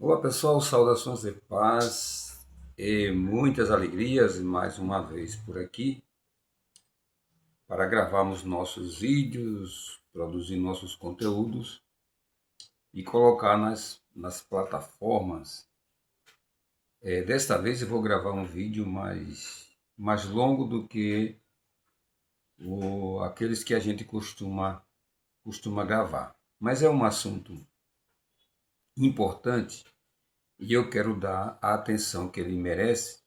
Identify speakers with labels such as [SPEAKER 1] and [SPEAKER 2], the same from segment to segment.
[SPEAKER 1] Olá pessoal, saudações de paz e muitas alegrias mais uma vez por aqui para gravarmos nossos vídeos, produzir nossos conteúdos e colocar nas plataformas. Desta vez eu vou gravar um vídeo mais longo do que aqueles que a gente costuma gravar. Mas é um assunto importante e eu quero dar a atenção que ele merece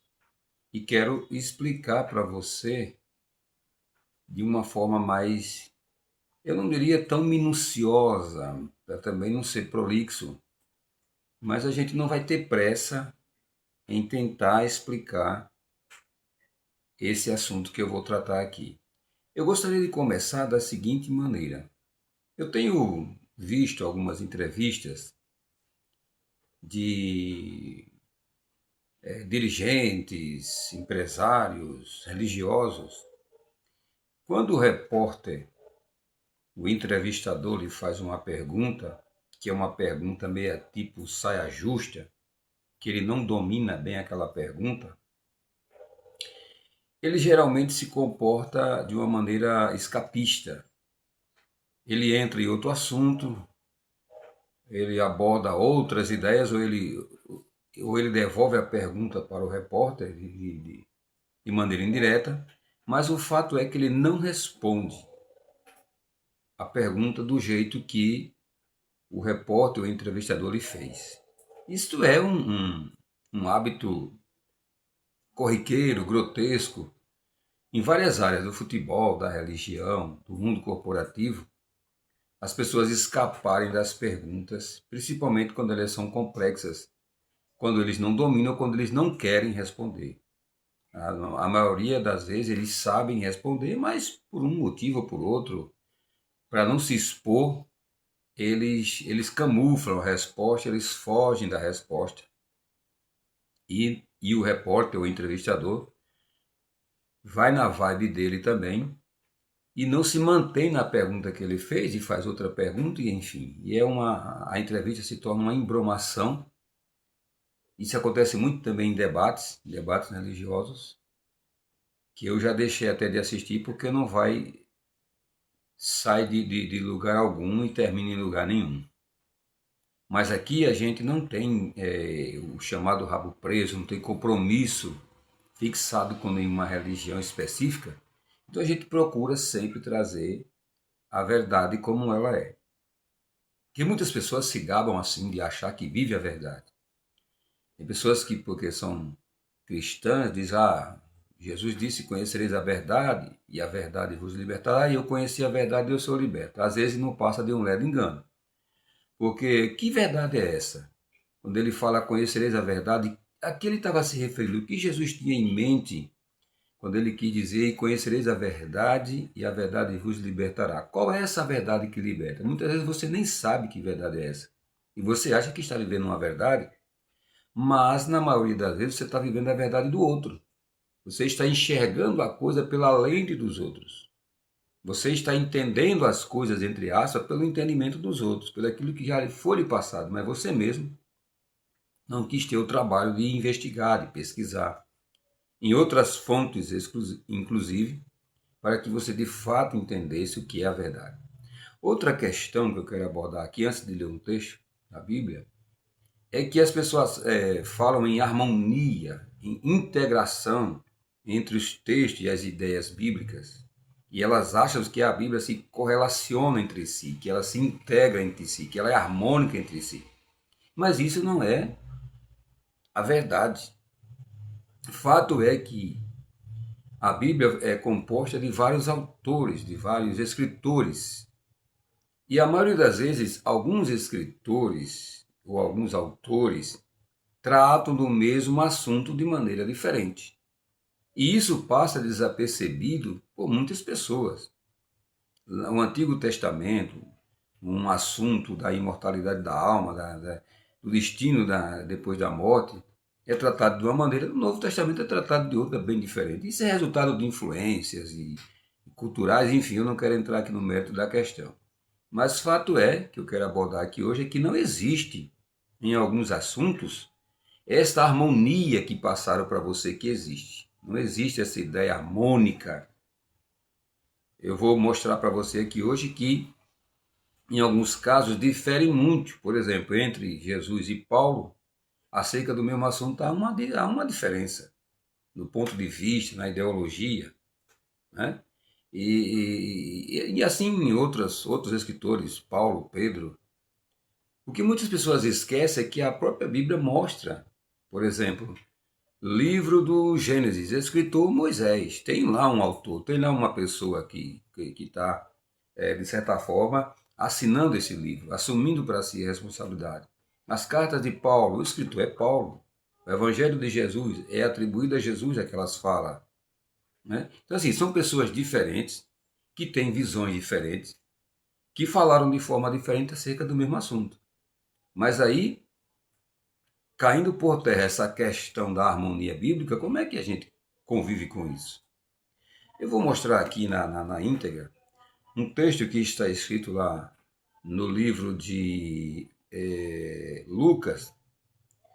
[SPEAKER 1] e quero explicar para você de uma forma mais, eu não diria tão minuciosa, para também não ser prolixo, mas a gente não vai ter pressa em tentar explicar esse assunto que eu vou tratar aqui. Eu gostaria de começar da seguinte maneira. Eu tenho visto algumas entrevistas de dirigentes, empresários, religiosos. Quando o entrevistador lhe faz uma pergunta, que é uma pergunta meio tipo saia justa, que ele não domina bem aquela pergunta, ele geralmente se comporta de uma maneira escapista. Ele entra em outro assunto, ele aborda outras ideias, ou ele devolve a pergunta para o repórter de maneira indireta, mas o fato é que ele não responde a pergunta do jeito que o repórter ou o entrevistador lhe fez. Isto é um hábito corriqueiro, grotesco, em várias áreas do futebol, da religião, do mundo corporativo, as pessoas escaparem das perguntas, principalmente quando elas são complexas, quando eles não dominam, quando eles não querem responder. A maioria das vezes eles sabem responder, mas por um motivo ou por outro, para não se expor, eles camuflam a resposta, eles fogem da resposta. E o repórter ou entrevistador vai na vibe dele também e não se mantém na pergunta que ele fez e faz outra pergunta e enfim. A entrevista se torna uma embromação. Isso acontece muito também em debates religiosos, que eu já deixei até de assistir porque não vai sai de lugar algum e termina em lugar nenhum. Mas aqui a gente não tem o chamado rabo preso, não tem compromisso fixado com nenhuma religião específica. Então a gente procura sempre trazer a verdade como ela é. Porque muitas pessoas se gabam assim de achar que vive a verdade. Tem pessoas que, porque são cristãs, dizem, Jesus disse, conhecereis a verdade, e a verdade vos libertará, e eu conheci a verdade e eu sou liberto. Às vezes não passa de um leve engano. Porque que verdade é essa? Quando ele fala conhecereis a verdade, a que ele estava se referindo? O que Jesus tinha em mente quando ele quis dizer, e conhecereis a verdade, e a verdade vos libertará. Qual é essa verdade que liberta? Muitas vezes você nem sabe que verdade é essa. E você acha que está vivendo uma verdade, mas na maioria das vezes você está vivendo a verdade do outro. Você está enxergando a coisa pela lente dos outros. Você está entendendo as coisas, entre aspas, pelo entendimento dos outros, pelo aquilo que já foi lhe passado, mas você mesmo não quis ter o trabalho de investigar, de pesquisar em outras fontes, inclusive, para que você de fato entendesse o que é a verdade. Outra questão que eu quero abordar aqui, antes de ler um texto da Bíblia, é que as pessoas falam em harmonia, em integração entre os textos e as ideias bíblicas, e elas acham que a Bíblia se correlaciona entre si, que ela se integra entre si, que ela é harmônica entre si. Mas isso não é a verdade. O fato é que a Bíblia é composta de vários autores, de vários escritores. E a maioria das vezes, alguns escritores ou alguns autores tratam do mesmo assunto de maneira diferente. E isso passa desapercebido por muitas pessoas. O Antigo Testamento, um assunto da imortalidade da alma, do destino depois da morte, é tratado de uma maneira, o Novo Testamento é tratado de outra bem diferente. Isso é resultado de influências e culturais, enfim, eu não quero entrar aqui no mérito da questão. Mas fato é, que eu quero abordar aqui hoje, é que não existe em alguns assuntos, esta harmonia que passaram para você que existe. Não existe essa ideia harmônica. Eu vou mostrar para você aqui hoje que, em alguns casos, difere muito. Por exemplo, entre Jesus e Paulo, acerca do mesmo assunto, há uma diferença no ponto de vista, na ideologia, né? E assim em outros escritores, Paulo, Pedro. O que muitas pessoas esquecem é que a própria Bíblia mostra, por exemplo, livro do Gênesis, escritor Moisés, tem lá um autor, tem lá uma pessoa que está, de certa forma, assinando esse livro, assumindo para si a responsabilidade. As cartas de Paulo, o escritor é Paulo. O Evangelho de Jesus é atribuído a Jesus aquelas falas. Né? Então, assim, são pessoas diferentes, que têm visões diferentes, que falaram de forma diferente acerca do mesmo assunto. Mas aí, caindo por terra essa questão da harmonia bíblica, como é que a gente convive com isso? Eu vou mostrar aqui na íntegra um texto que está escrito lá no livro de Lucas,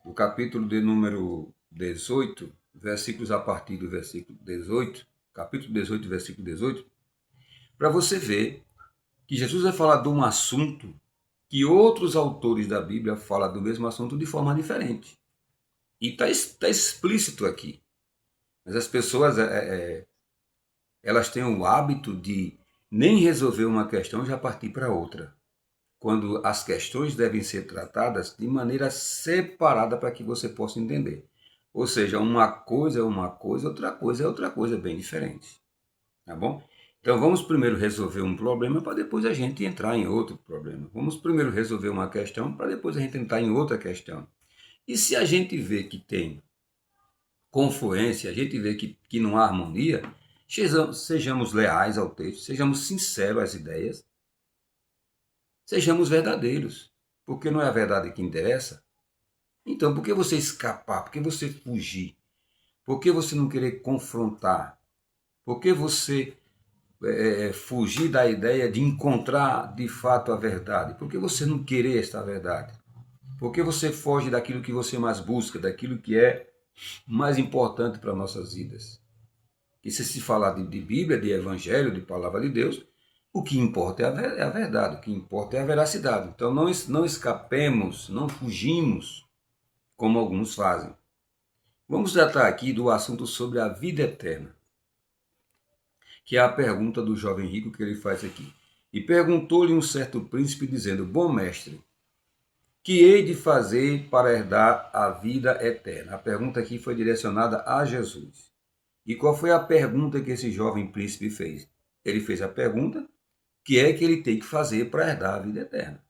[SPEAKER 1] no capítulo de número 18, versículos a partir do versículo 18, capítulo 18, versículo 18, para você ver que Jesus vai falar de um assunto que outros autores da Bíblia falam do mesmo assunto de forma diferente. E está explícito aqui. Mas as pessoas, elas têm o hábito de nem resolver uma questão já partir para outra. Quando as questões devem ser tratadas de maneira separada para que você possa entender. Ou seja, uma coisa é uma coisa, outra coisa bem diferente. Tá bom? Então vamos primeiro resolver um problema para depois a gente entrar em outro problema. Vamos primeiro resolver uma questão para depois a gente entrar em outra questão. E se a gente vê que tem confluência, a gente vê que não há harmonia, sejamos leais ao texto, sejamos sinceros às ideias, sejamos verdadeiros, porque não é a verdade que interessa. Então, por que você escapar? Por que você fugir? Por que você não querer confrontar? Por que você fugir da ideia de encontrar de fato a verdade? Por que você não querer esta verdade? Por que você foge daquilo que você mais busca, daquilo que é mais importante para nossas vidas? E se falar de Bíblia, de Evangelho, de Palavra de Deus, o que importa é a verdade, o que importa é a veracidade. Então não escapemos, não fugimos, como alguns fazem. Vamos tratar aqui do assunto sobre a vida eterna, que é a pergunta do jovem rico que ele faz aqui. E perguntou-lhe um certo príncipe, dizendo: Bom mestre, que hei de fazer para herdar a vida eterna? A pergunta aqui foi direcionada a Jesus. E qual foi a pergunta que esse jovem príncipe fez? Ele fez a pergunta: que é que ele tem que fazer para herdar a vida eterna?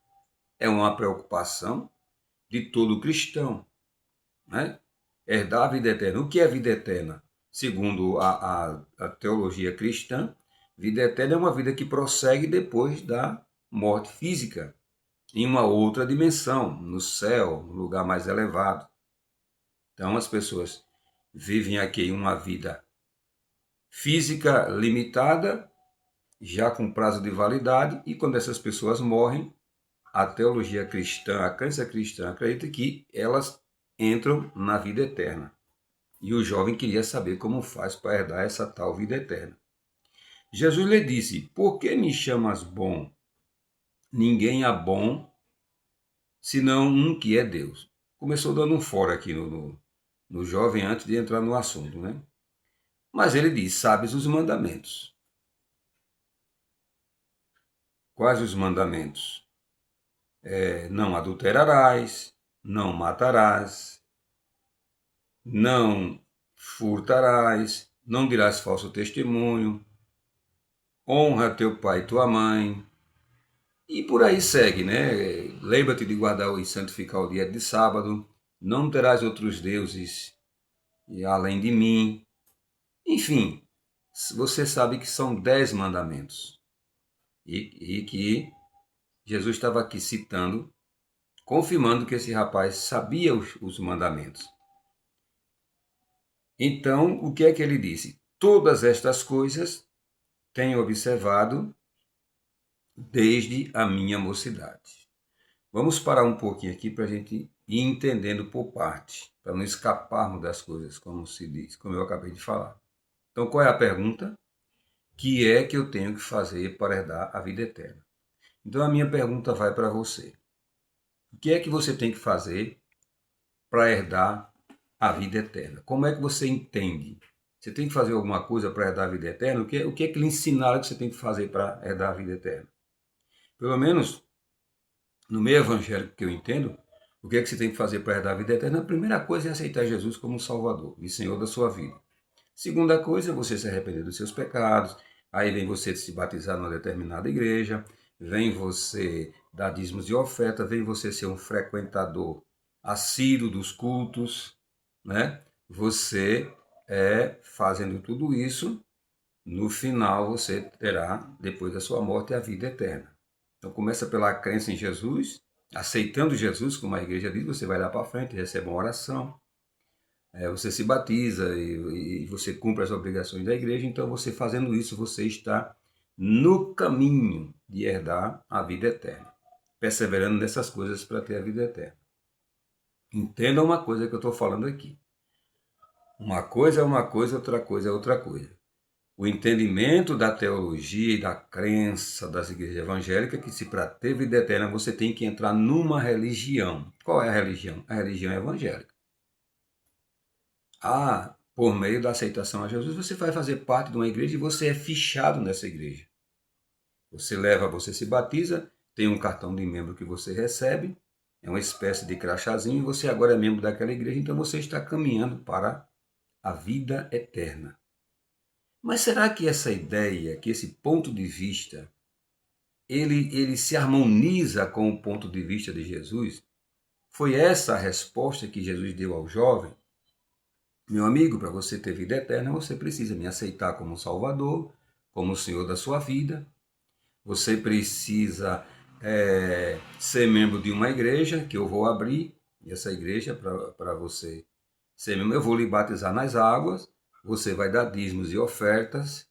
[SPEAKER 1] É uma preocupação de todo cristão, né? Herdar a vida eterna. O que é vida eterna? Segundo a teologia cristã, vida eterna é uma vida que prossegue depois da morte física, em uma outra dimensão, no céu, no lugar mais elevado. Então as pessoas vivem aqui uma vida física limitada, já com prazo de validade, e quando essas pessoas morrem, a teologia cristã, a crença cristã acredita que elas entram na vida eterna. E o jovem queria saber como faz para herdar essa tal vida eterna. Jesus lhe disse: Por que me chamas bom? Ninguém é bom senão um que é Deus. Começou dando um fora aqui no jovem antes de entrar no assunto, né? Mas ele diz: Sabes os mandamentos. Quais os mandamentos? Não adulterarás, não matarás, não furtarás, não dirás falso testemunho, honra teu pai e tua mãe, e por aí segue, né? Lembra-te de guardar e santificar o dia de sábado, não terás outros deuses além de mim. Enfim, você sabe que são 10 mandamentos, e que Jesus estava aqui citando, confirmando que esse rapaz sabia os mandamentos. Então, o que é que ele disse? Todas estas coisas tenho observado desde a minha mocidade. Vamos parar um pouquinho aqui para a gente e entendendo por parte, para não escaparmos das coisas, como se diz, como eu acabei de falar. Então, qual é a pergunta? Que é que eu tenho que fazer para herdar a vida eterna? Então, a minha pergunta vai para você. O que é que você tem que fazer para herdar a vida eterna? Como é que você entende? Você tem que fazer alguma coisa para herdar a vida eterna? O que é que lhe ensinaram que você tem que fazer para herdar a vida eterna? Pelo menos no meio evangélico que eu entendo, o que é que você tem que fazer para herdar a vida eterna? A primeira coisa é aceitar Jesus como Salvador e Senhor da sua vida. Segunda coisa é você se arrepender dos seus pecados. Aí vem você se batizar numa determinada igreja, vem você dar dízimos de oferta, vem você ser um frequentador assíduo dos cultos, né? Você fazendo tudo isso, no final você terá, depois da sua morte, a vida eterna. Então começa pela crença em Jesus, aceitando Jesus, como a igreja diz, você vai lá para frente, recebe uma oração, você se batiza e você cumpre as obrigações da igreja, então você fazendo isso, você está no caminho de herdar a vida eterna, perseverando nessas coisas para ter a vida eterna. Entenda uma coisa que eu estou falando aqui. Uma coisa é uma coisa, outra coisa é outra coisa. O entendimento da teologia e da crença das igrejas evangélicas é que se para ter vida eterna você tem que entrar numa religião. Qual é a religião? A religião evangélica. Por meio da aceitação a Jesus, você vai fazer parte de uma igreja e você é fichado nessa igreja. Você se batiza, tem um cartão de membro que você recebe, é uma espécie de crachazinho, e você agora é membro daquela igreja, então você está caminhando para a vida eterna. Mas será que essa ideia, que esse ponto de vista, ele se harmoniza com o ponto de vista de Jesus? Foi essa a resposta que Jesus deu ao jovem? Meu amigo, para você ter vida eterna, você precisa me aceitar como Salvador, como Senhor da sua vida. Você precisa ser membro de uma igreja que eu vou abrir, e essa igreja para você ser membro, eu vou lhe batizar nas águas, você vai dar dízimos e ofertas,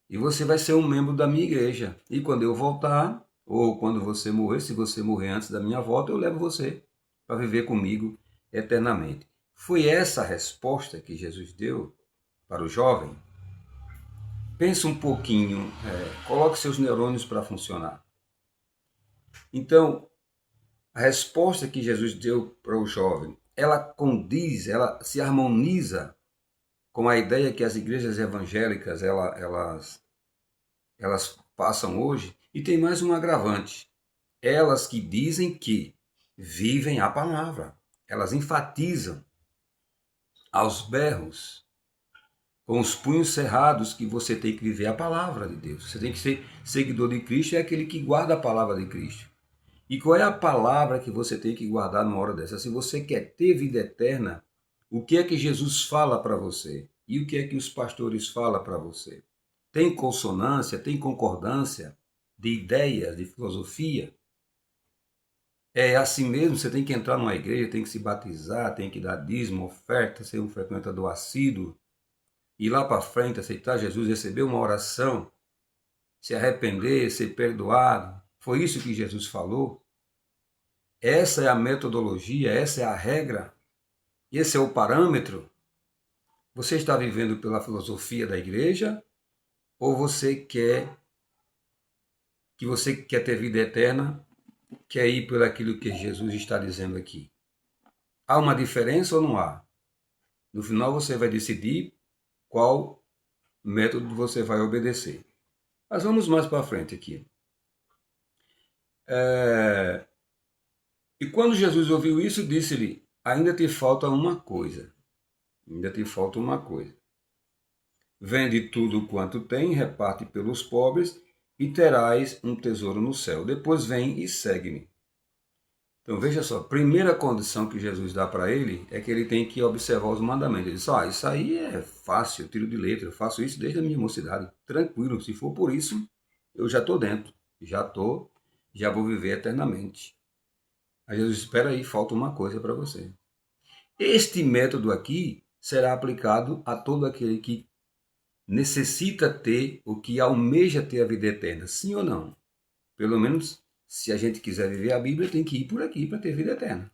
[SPEAKER 1] e você vai ser um membro da minha igreja. E quando eu voltar, ou quando você morrer, se você morrer antes da minha volta, eu levo você para viver comigo eternamente. Foi essa a resposta que Jesus deu para o jovem? Pense um pouquinho, coloque seus neurônios para funcionar. Então, a resposta que Jesus deu para o jovem, ela condiz, ela se harmoniza com a ideia que as igrejas evangélicas elas passam hoje. E tem mais um agravante. Elas que dizem que vivem a palavra. Elas enfatizam aos berros, com os punhos cerrados, que você tem que viver a palavra de Deus. Você tem que ser seguidor de Cristo, é aquele que guarda a palavra de Cristo. E qual é a palavra que você tem que guardar numa hora dessa? Se você quer ter vida eterna, o que é que Jesus fala para você? E o que é que os pastores falam para você? Tem consonância, tem concordância de ideias, de filosofia? É assim mesmo, você tem que entrar numa igreja, tem que se batizar, tem que dar dízimo, oferta, ser um frequentador assíduo, ir lá para frente, aceitar Jesus, receber uma oração, se arrepender, ser perdoado. Foi isso que Jesus falou? Essa é a metodologia, essa é a regra, esse é o parâmetro? Você está vivendo pela filosofia da igreja ou você quer ter vida eterna, quer ir por aquilo que Jesus está dizendo aqui? Há uma diferença ou não há? No final você vai decidir qual método você vai obedecer. Mas vamos mais para frente aqui. E quando Jesus ouviu isso, disse-lhe: ainda te falta uma coisa. Ainda te falta uma coisa. Vende tudo quanto tem, reparte pelos pobres, e terás um tesouro no céu. Depois vem e segue-me. Então veja só, a primeira condição que Jesus dá para ele é que ele tem que observar os mandamentos. Ele diz: isso aí é fácil, eu tiro de letra, eu faço isso desde a minha mocidade. Tranquilo, se for por isso, eu já estou dentro. Já vou viver eternamente. Aí Jesus: espera aí, falta uma coisa para você. Este método aqui será aplicado a todo aquele que necessita ter, o que almeja ter a vida eterna, sim ou não? Pelo menos, se a gente quiser viver a Bíblia, tem que ir por aqui para ter vida eterna.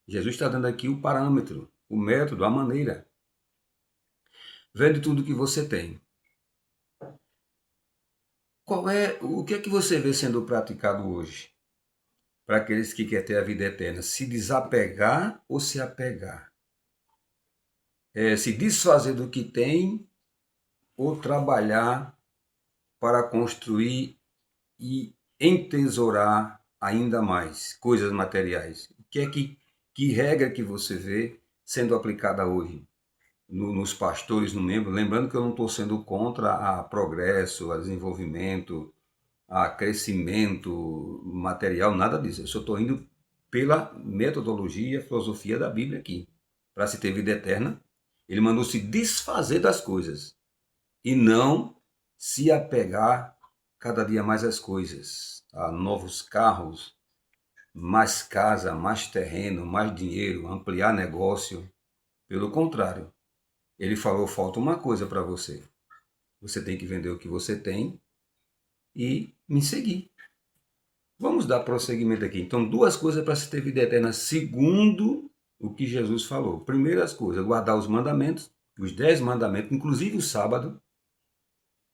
[SPEAKER 1] Jesus está dando aqui o parâmetro, o método, a maneira. Vende tudo que você tem. O que é que você vê sendo praticado hoje? Para aqueles que querem ter a vida eterna, se desapegar ou se apegar? Se desfazer do que tem ou trabalhar para construir e entesourar ainda mais coisas materiais? O que é que regra que você vê sendo aplicada hoje nos pastores, no membro? Lembrando que eu não estou sendo contra a progresso, a desenvolvimento, a crescimento material, nada disso. Eu só estou indo pela metodologia, filosofia da Bíblia aqui. Para se ter vida eterna, ele mandou se desfazer das coisas e não se apegar cada dia mais às coisas, a novos carros, mais casa, mais terreno, mais dinheiro, ampliar negócio. Pelo contrário, ele falou: falta uma coisa para você. Você tem que vender o que você tem e me seguir. Vamos dar prosseguimento aqui. Então, duas coisas para se ter vida eterna, segundo o que Jesus falou. Primeiras coisas, guardar os mandamentos, os 10 mandamentos, inclusive o sábado,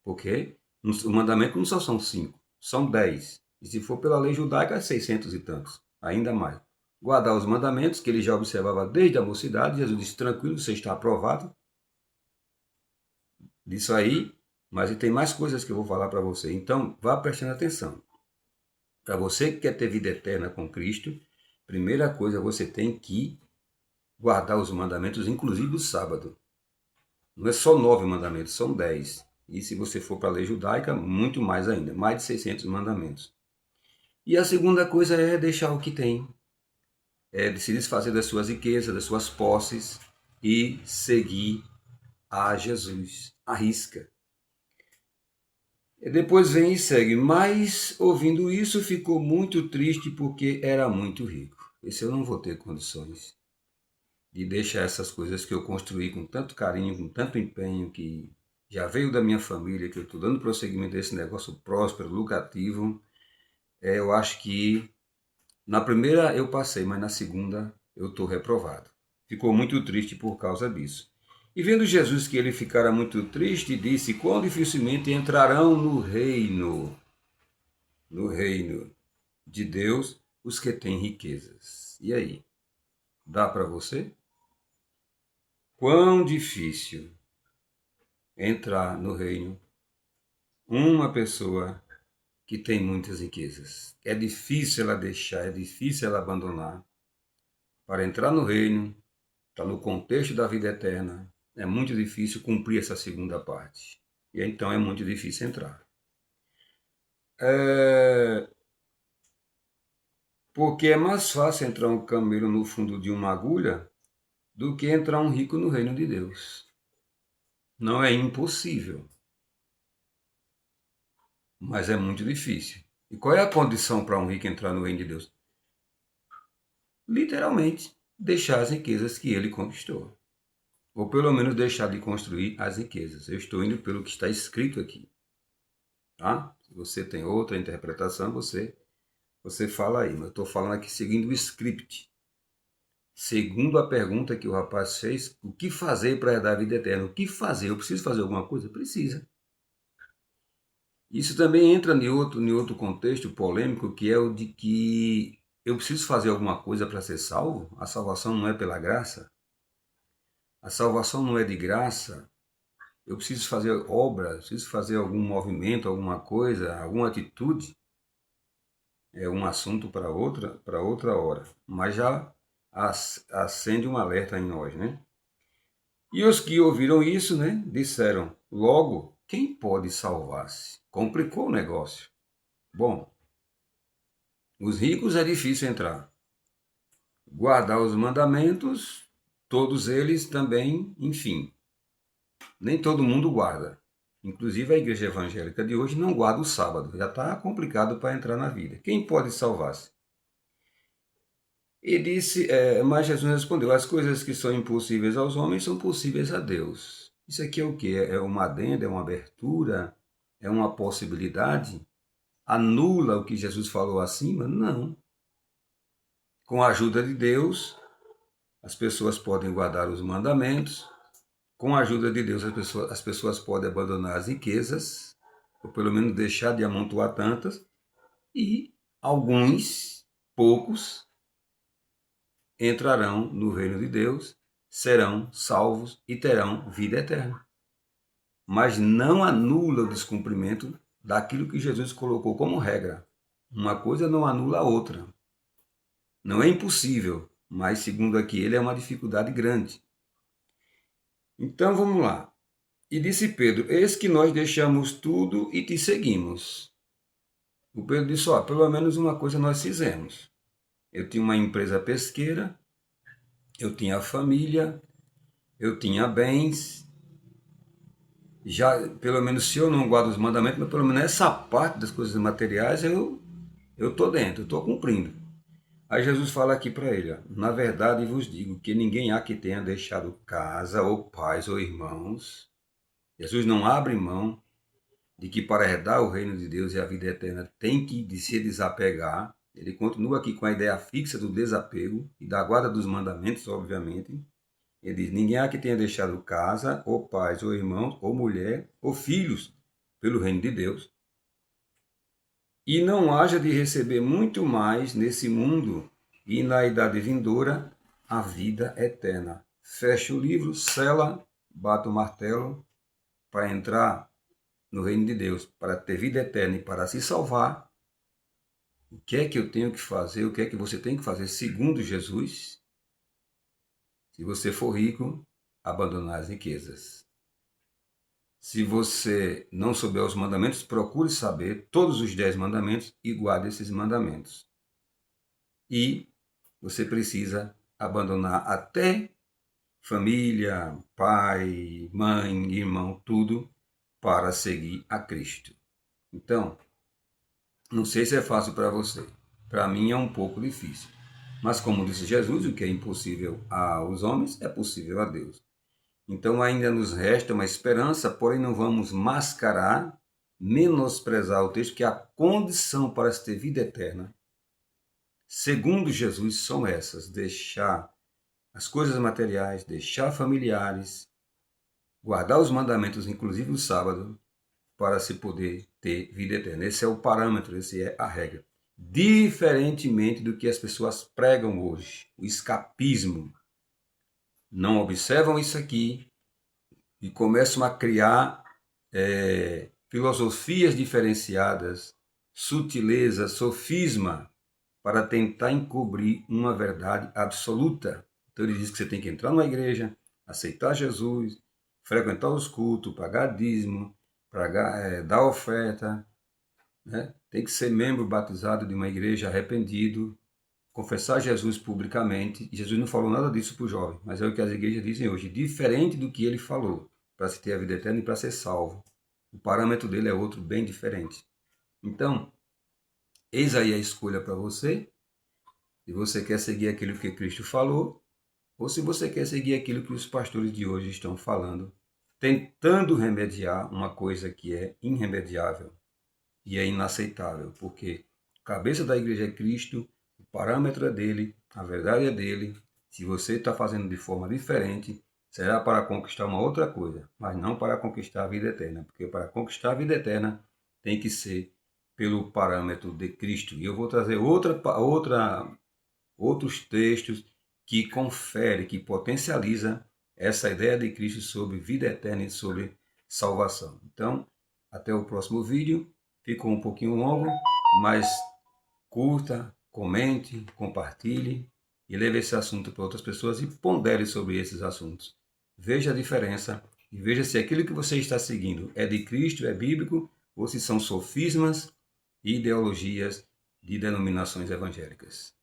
[SPEAKER 1] porque o mandamento não só são 5, são 10. E se for pela lei judaica, 600 e tantos, ainda mais. Guardar os mandamentos, que ele já observava desde a mocidade. Jesus disse: tranquilo, você está aprovado disso aí, mas tem mais coisas que eu vou falar para você. Então, vá prestando atenção. Para você que quer ter vida eterna com Cristo, primeira coisa, você tem que guardar os mandamentos, inclusive o sábado. Não é só 9 mandamentos, são 10. E se você for para a lei judaica, muito mais ainda, mais de 600 mandamentos. E a segunda coisa é deixar o que tem, é se desfazer das suas riquezas, das suas posses e seguir a Jesus. Arrisca. E depois vem e segue: mas ouvindo isso ficou muito triste porque era muito rico. Esse eu não vou ter condições de deixar essas coisas que eu construí com tanto carinho, com tanto empenho, que já veio da minha família, que eu estou dando prosseguimento a esse negócio próspero, lucrativo. Eu acho que na primeira eu passei, mas na segunda eu estou reprovado. Ficou muito triste por causa disso. E vendo Jesus que ele ficara muito triste, disse: quão dificilmente entrarão no reino de Deus, os que têm riquezas. E aí? Dá para você? Quão difícil entrar no reino uma pessoa que tem muitas riquezas. É difícil ela deixar, é difícil ela abandonar. Para entrar no reino, está no contexto da vida eterna, é muito difícil cumprir essa segunda parte. E então é muito difícil entrar. Porque é mais fácil entrar um camelo no fundo de uma agulha do que entrar um rico no reino de Deus. Não é impossível, mas é muito difícil. E qual é a condição para um rico entrar no reino de Deus? Literalmente, deixar as riquezas que ele conquistou. Ou pelo menos deixar de construir as riquezas. Eu estou indo pelo que está escrito aqui. Tá? Se você tem outra interpretação, você fala aí. Mas eu estou falando aqui seguindo o script. Segundo a pergunta que o rapaz fez: o que fazer para herdar a vida eterna? O que fazer? Eu preciso fazer alguma coisa? Precisa. Isso também entra em outro contexto polêmico, que é o de que eu preciso fazer alguma coisa para ser salvo? A salvação não é pela graça? A salvação não é de graça? Eu preciso fazer obra, preciso fazer algum movimento, alguma coisa, alguma atitude? É um assunto para outra hora. Mas já acende um alerta em nós, né? E os que ouviram isso, né, disseram: logo, quem pode salvar-se? Complicou o negócio. Bom, os ricos é difícil entrar. Guardar os mandamentos, todos eles também, enfim. Nem todo mundo guarda. Inclusive a igreja evangélica de hoje não guarda o sábado. Já está complicado para entrar na vida. Quem pode salvar-se? E disse, mas Jesus respondeu: as coisas que são impossíveis aos homens são possíveis a Deus. Isso aqui é o quê? É uma adenda, é uma abertura, é uma possibilidade? Anula o que Jesus falou acima? Não. Com a ajuda de Deus, as pessoas podem guardar os mandamentos, com a ajuda de Deus as pessoas podem abandonar as riquezas, ou pelo menos deixar de amontoar tantas, e alguns, poucos, entrarão no reino de Deus, serão salvos e terão vida eterna. Mas não anula o descumprimento daquilo que Jesus colocou como regra. Uma coisa não anula a outra. Não é impossível, mas segundo aqui ele é uma dificuldade grande. Então vamos lá. E disse Pedro: eis que nós deixamos tudo e te seguimos. O Pedro disse: ó, pelo menos uma coisa nós fizemos. Eu tinha uma empresa pesqueira, eu tinha família, eu tinha bens. Já, pelo menos se eu não guardo os mandamentos, mas pelo menos essa parte das coisas materiais eu estou dentro, eu estou cumprindo. Aí Jesus fala aqui para ele: ó, na verdade vos digo que ninguém há que tenha deixado casa, ou pais, ou irmãos. Jesus não abre mão de que para herdar o reino de Deus e a vida eterna tem que se desapegar. Ele continua aqui com a ideia fixa do desapego e da guarda dos mandamentos, obviamente. Ele diz: ninguém há que tenha deixado casa, ou pais, ou irmãos, ou mulher, ou filhos, pelo reino de Deus, e não haja de receber muito mais nesse mundo e na idade vindoura a vida eterna. Fecha o livro, sela, bate o martelo para entrar no reino de Deus, para ter vida eterna e para se salvar. O que é que eu tenho que fazer? O que é que você tem que fazer segundo Jesus? Se você for rico, abandonar as riquezas. Se você não souber os mandamentos, procure saber todos os 10 mandamentos e guarde esses mandamentos. E você precisa abandonar até família, pai, mãe, irmão, tudo para seguir a Cristo. Então, não sei se é fácil para você. Para mim é um pouco difícil. Mas como disse Jesus, o que é impossível aos homens é possível a Deus. Então ainda nos resta uma esperança, porém não vamos mascarar, menosprezar o texto, que a condição para se ter vida eterna, segundo Jesus, são essas: deixar as coisas materiais, deixar familiares, guardar os mandamentos, inclusive o sábado, para se poder ter vida eterna. Esse é o parâmetro, esse é a regra. Diferentemente do que as pessoas pregam hoje, o escapismo. Não observam isso aqui e começam a criar filosofias diferenciadas, sutileza, sofisma, para tentar encobrir uma verdade absoluta. Então ele diz que você tem que entrar numa igreja, aceitar Jesus, frequentar os cultos, pagar dízimo, dar oferta, né? Tem que ser membro batizado de uma igreja, arrependido, confessar Jesus publicamente. E Jesus não falou nada disso para o jovem, mas é o que as igrejas dizem hoje, diferente do que ele falou, para se ter a vida eterna e para ser salvo. O parâmetro dele é outro, bem diferente. Então, eis aí a escolha para você, se você quer seguir aquilo que Cristo falou, ou se você quer seguir aquilo que os pastores de hoje estão falando, tentando remediar uma coisa que é irremediável e é inaceitável, porque a cabeça da igreja é Cristo, o parâmetro é dele, a verdade é dele. Se você está fazendo de forma diferente, será para conquistar uma outra coisa, mas não para conquistar a vida eterna, porque para conquistar a vida eterna tem que ser pelo parâmetro de Cristo. E eu vou trazer outros textos que confere, que potencializa essa ideia de Cristo sobre vida eterna e sobre salvação. Então, até o próximo vídeo. Ficou um pouquinho longo, mas curta, comente, compartilhe e leve esse assunto para outras pessoas e pondere sobre esses assuntos. Veja a diferença e veja se aquilo que você está seguindo é de Cristo, é bíblico, ou se são sofismas e ideologias de denominações evangélicas.